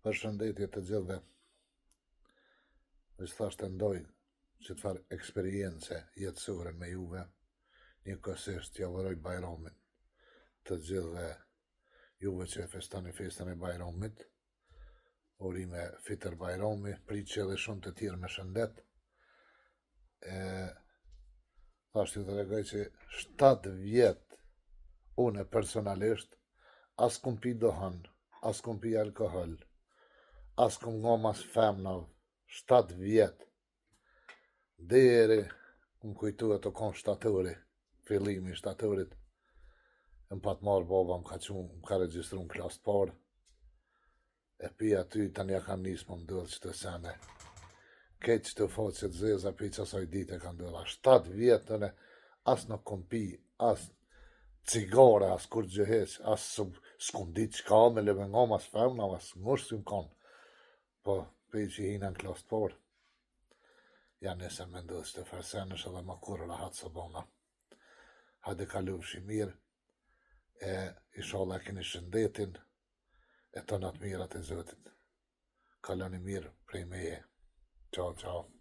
Përshëndetje të gjithëve. Veç thashtë ndoj që të farë eksperiencë jetësore me juve, njëkohësisht ja uroj Bajramin të gjithëve juve që festoni festën e Bajramit. Urime Fitër Bajrami, pritje edhe shumë të tjerë me shëndet. Thashtë ju të regoj që 7 vjetë une personalisht as kum pi dohan, as kum pi alkohol, as kum nga mas femnav, 7 vjetë. Deri më kujtu e të konë shtatori, fillimi shtatorit, më patë marë baba më ka registru në klasë të parë, e pi aty tani ja kam nisë më ndodhë që të sene. Keq që të fotë që të zeza pi që asaj dite ka ndodhë. 7 vjetë në as në kom pi, as cigare, as kur gjëheq, as s'kum ditë që ka me leve nga mas femna, as ngush s'im kanë. Po, pi që hina në klasë të parë. Ja nesër me ndodhë që të fersenësh edhe ma kur rahat së bona. Hadi kalufshi mirë, inshallah keni shëndetin, e tonat mirat e Zotit. Kaloni mirë prej meje. Ciao, ciao.